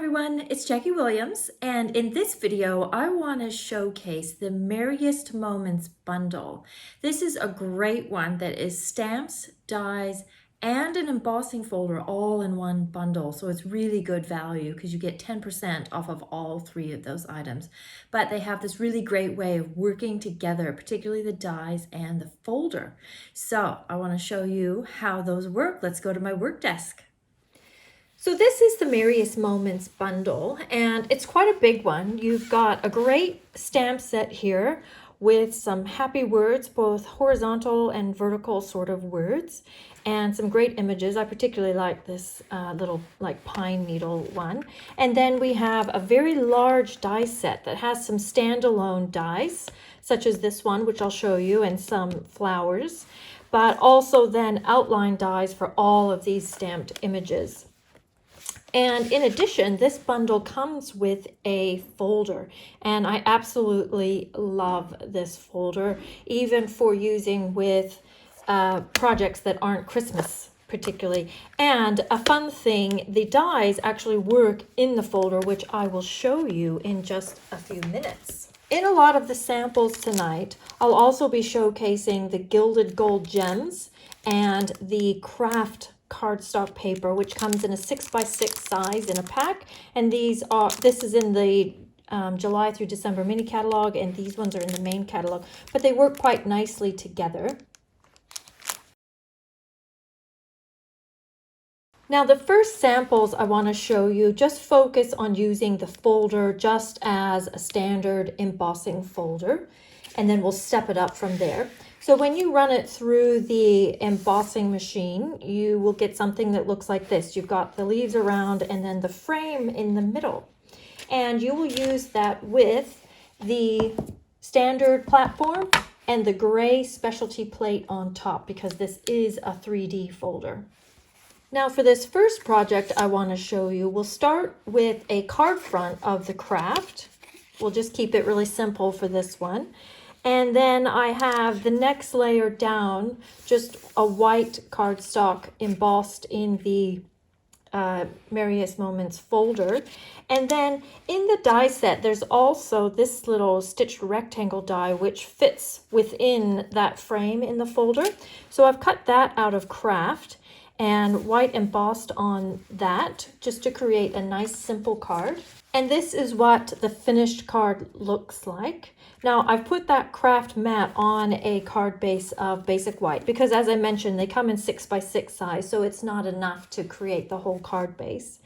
everyone, it's Jackie Williams, and in this video I want to showcase the Merriest Moments bundle. This is a great one that is stamps, dies, and an embossing folder all in one bundle, so it's really good value because you get 10% off of all three of those items. But they have this really great way of working together, particularly the dies and the folder. So I want to show you how those work. Let's go to my work desk. So this is the Merriest Moments bundle, and it's quite a big one. You've got a great stamp set here with some happy words, both horizontal and vertical sort of words, and some great images. I particularly like this little like pine needle one. And then we have a very large die set that has some standalone dies, such as this one, which I'll show you, and some flowers, but also then outline dies for all of these stamped images. And in addition, this bundle comes with a folder, and I absolutely love this folder, even for using with projects that aren't Christmas particularly. And a fun thing, the dies actually work in the folder, which I will show you in just a few minutes. In a lot of the samples tonight, I'll also be showcasing the gilded gold gems and the Kraft cardstock paper, which comes in a 6x6 size in a pack, and this is in the July through December mini catalog, and these ones are in the main catalog, but they work quite nicely together. Now the first samples I want to show you just focus on using the folder just as a standard embossing folder, and then we'll step it up from there. So when you run it through the embossing machine, you will get something that looks like this. You've got the leaves around and then the frame in the middle. And you will use that with the standard platform and the gray specialty plate on top, because this is a 3D folder. Now for this first project I want to show you, we'll start with a card front of the Kraft. We'll just keep it really simple for this one. And then I have the next layer down, just a white cardstock embossed in the Merriest Moments folder. And then in the die set, there's also this little stitched rectangle die, which fits within that frame in the folder. So I've cut that out of Kraft and white embossed on that just to create a nice simple card. And this is what the finished card looks like. Now I've put that Kraft mat on a card base of basic white because, as I mentioned, they come in 6x6 size, so it's not enough to create the whole card base.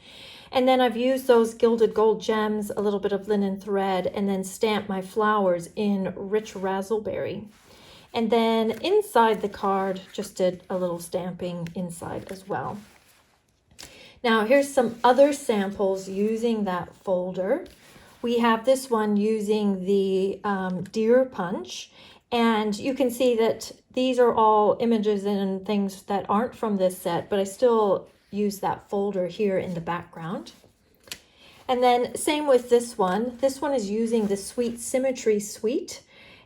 And then I've used those gilded gold gems, a little bit of linen thread, and then stamped my flowers in rich razzleberry. And then inside the card, just did a little stamping inside as well. Now here's some other samples using that folder. We have this one using the deer punch, and you can see that these are all images and things that aren't from this set, but I still use that folder here in the background. And then same with this one. This one is using the Sweet Symmetry Suite.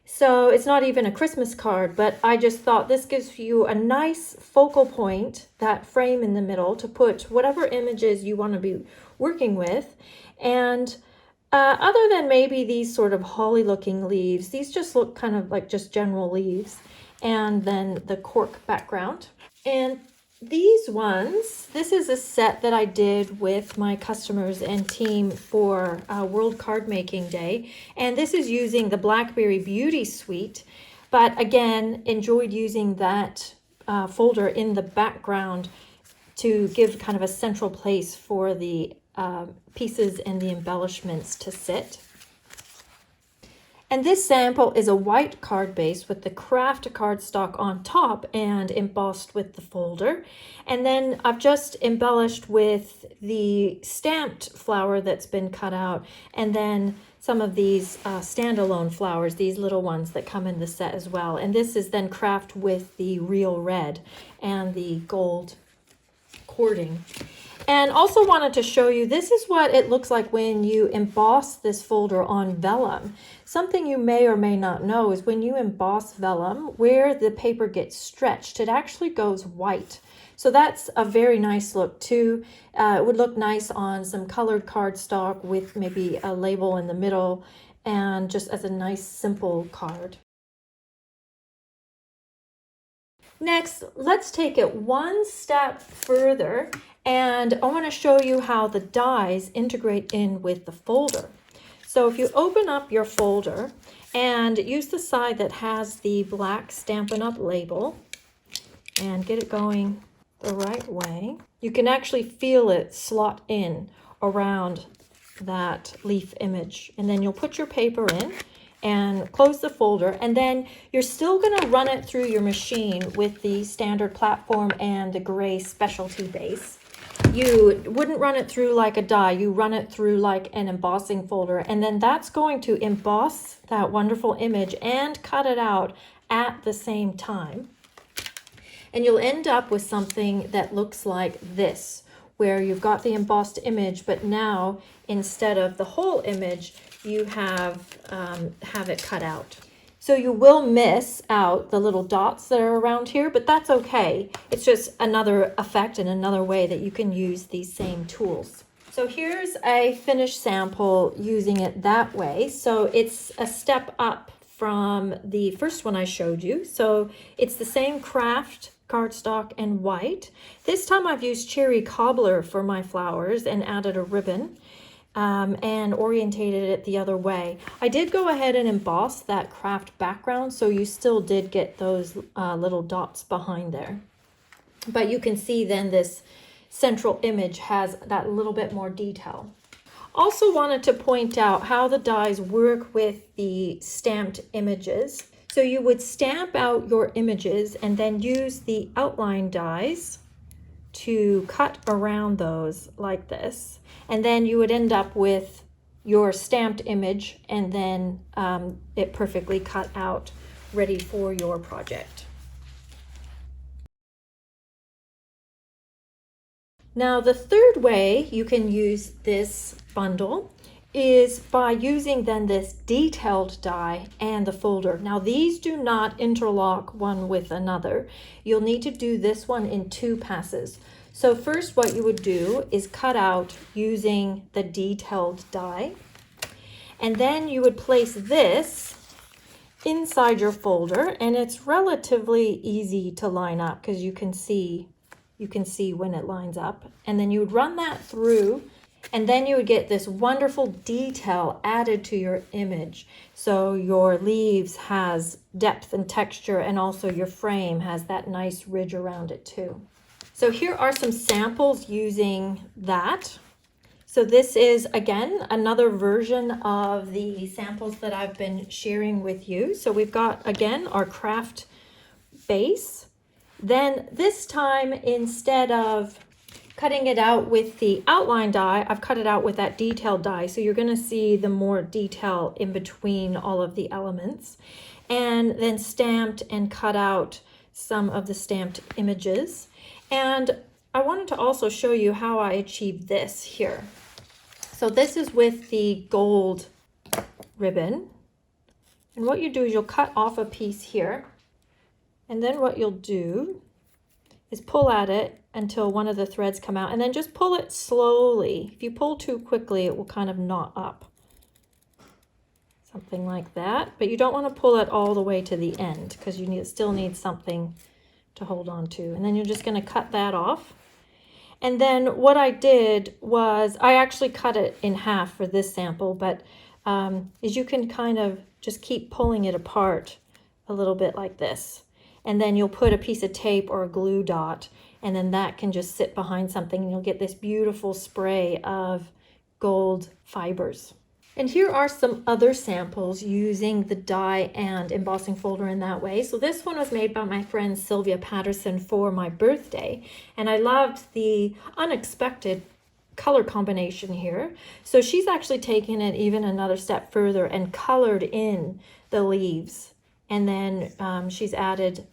So it's not even a Christmas card, but I just thought this gives you a nice focal point, that frame in the middle, to put whatever images you want to be working with. And other than maybe these sort of holly looking leaves, these just look kind of like just general leaves, and then the cork background. And these ones, this is a set that I did with my customers and team for World Card Making Day, and this is using the Blackberry Beauty Suite, but again enjoyed using that folder in the background to give kind of a central place for the pieces and the embellishments to sit. And this sample is a white card base with the Kraft cardstock on top and embossed with the folder. And then I've just embellished with the stamped flower that's been cut out, and then some of these standalone flowers, these little ones that come in the set as well. And this is then Kraft with the real red and the gold cording. And also wanted to show you, this is what it looks like when you emboss this folder on vellum. Something you may or may not know is when you emboss vellum, where the paper gets stretched, it actually goes white. So that's a very nice look too. It would look nice on some colored cardstock with maybe a label in the middle and just as a nice simple card. Next, let's take it one step further, and I want to show you how the dies integrate in with the folder. So if you open up your folder and use the side that has the black Stampin' Up! Label and get it going the right way, you can actually feel it slot in around that leaf image. And then you'll put your paper in and close the folder, and then you're still going to run it through your machine with the standard platform and the gray specialty base. You wouldn't run it through like a die, you run it through like an embossing folder, and then that's going to emboss that wonderful image and cut it out at the same time. And you'll end up with something that looks like this, where you've got the embossed image, but now instead of the whole image, you have it cut out. So you will miss out the little dots that are around here, but that's okay. It's just another effect and another way that you can use these same tools. So here's a finished sample using it that way. So it's a step up from the first one I showed you. So it's the same Kraft cardstock and white. This time I've used cherry cobbler for my flowers and added a ribbon. And orientated it the other way. I did go ahead and emboss that Kraft background, so you still did get those little dots behind there. But you can see then this central image has that little bit more detail. Also wanted to point out how the dies work with the stamped images. So you would stamp out your images and then use the outline dies to cut around those like this. And then you would end up with your stamped image and then it perfectly cut out, ready for your project. Now the third way you can use this bundle is by using then this detailed die and the folder. Now these do not interlock one with another. You'll need to do this one in 2 passes. So first what you would do is cut out using the detailed die, and then you would place this inside your folder, and it's relatively easy to line up because you can see when it lines up. And then you would run that through, and then you would get this wonderful detail added to your image. So your leaves has depth and texture, and also your frame has that nice ridge around it too. So here are some samples using that. So this is, again, another version of the samples that I've been sharing with you. So we've got, again, our Kraft base. Then this time, instead of cutting it out with the outline die, I've cut it out with that detailed die. So you're going to see the more detail in between all of the elements. And then stamped and cut out some of the stamped images. And I wanted to also show you how I achieved this here. So this is with the gold ribbon. And what you do is you'll cut off a piece here. And then what you'll do is pull at it until one of the threads come out. And then just pull it slowly. If you pull too quickly, it will kind of knot up. Something like that. But you don't want to pull it all the way to the end because you still need something to hold on to. And then you're just going to cut that off. And then what I did was I actually cut it in half for this sample, but is you can kind of just keep pulling it apart a little bit like this. And then you'll put a piece of tape or a glue dot, and then that can just sit behind something, and you'll get this beautiful spray of gold fibers. And here are some other samples using the die and embossing folder in that way. So this one was made by my friend Sylvia Patterson for my birthday. And I loved the unexpected color combination here. So she's actually taken it even another step further and colored in the leaves. And then she's added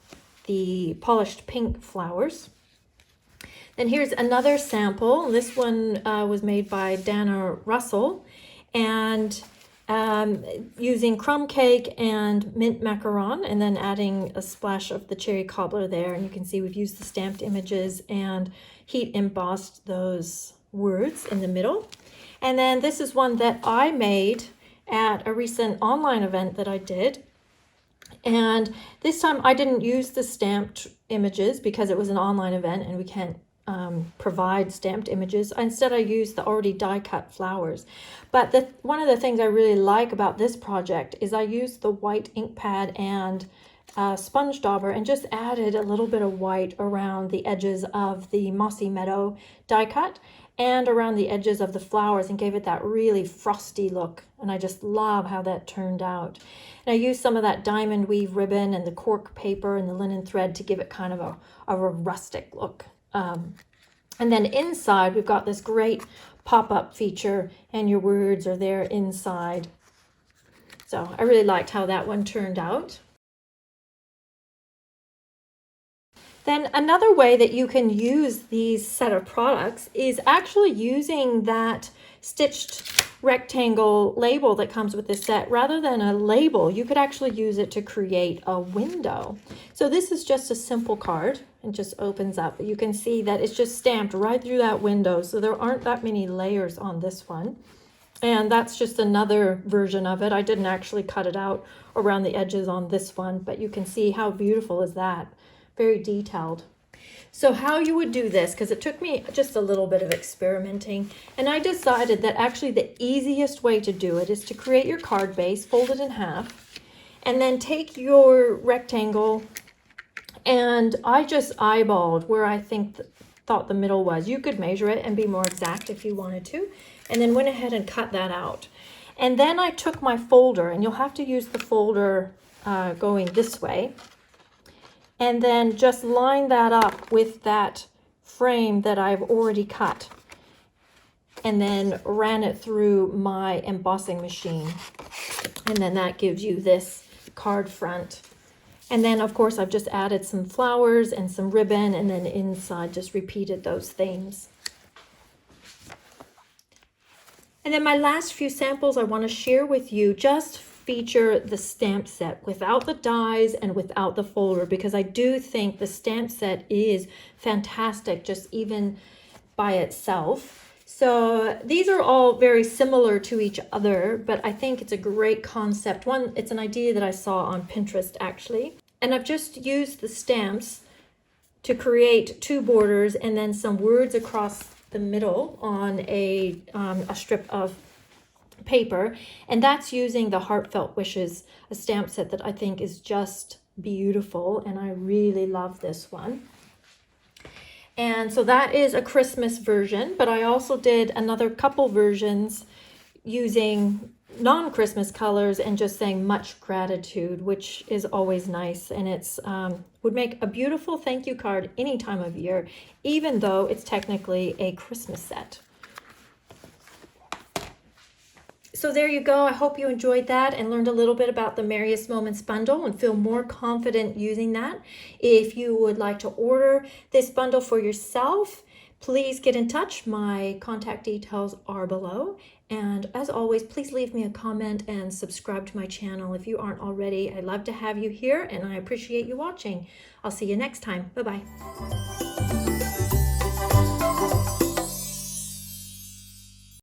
the polished pink flowers. Then here's another sample. This one was made by Dana Russell. And using crumb cake and mint macaron, and then adding a splash of the cherry cobbler there. And you can see we've used the stamped images and heat embossed those words in the middle. And then this is one that I made at a recent online event that I did. And this time I didn't use the stamped images because it was an online event and we can't provide stamped images. Instead, I used the already die cut flowers. But one of the things I really like about this project is I used the white ink pad and sponge dauber and just added a little bit of white around the edges of the mossy meadow die cut and around the edges of the flowers, and gave it that really frosty look. And I just love how that turned out. And I used some of that diamond weave ribbon and the cork paper and the linen thread to give it kind of a rustic look. And then inside, we've got this great pop-up feature, and your words are there inside. So I really liked how that one turned out. Then another way that you can use these set of products is actually using that stitched rectangle label that comes with this set. Rather than a label, you could actually use it to create a window. So this is just a simple card and just opens up. You can see that it's just stamped right through that window. So there aren't that many layers on this one. And that's just another version of it. I didn't actually cut it out around the edges on this one, but you can see how beautiful is that. Very detailed. So how you would do this, because it took me just a little bit of experimenting, and I decided that actually the easiest way to do it is to create your card base, fold it in half, and then take your rectangle, and I just eyeballed where I thought the middle was. You could measure it and be more exact if you wanted to, and then went ahead and cut that out. And then I took my folder, and you'll have to use the folder going this way, and then just line that up with that frame that I've already cut, and then ran it through my embossing machine. And then that gives you this card front. And then of course I've just added some flowers and some ribbon, and then inside just repeated those themes. And then my last few samples I want to share with you just feature the stamp set without the dies and without the folder, because I do think the stamp set is fantastic just even by itself. So these are all very similar to each other, but I think it's a great concept. One, it's an idea that I saw on Pinterest actually, and I've just used the stamps to create two borders and then some words across the middle on a strip of paper, and that's using the Heartfelt Wishes, a stamp set that I think is just beautiful, and I really love this one. And so that is a Christmas version, but I also did another couple versions using non-Christmas colors and just saying much gratitude, which is always nice, and it's would make a beautiful thank you card any time of year, even though it's technically a Christmas set. So there you go. I hope you enjoyed that and learned a little bit about the Merriest Moments bundle and feel more confident using that. If you would like to order this bundle for yourself, please get in touch. My contact details are below. And as always, please leave me a comment and subscribe to my channel if you aren't already. I'd love to have you here, and I appreciate you watching. I'll see you next time. Bye-bye.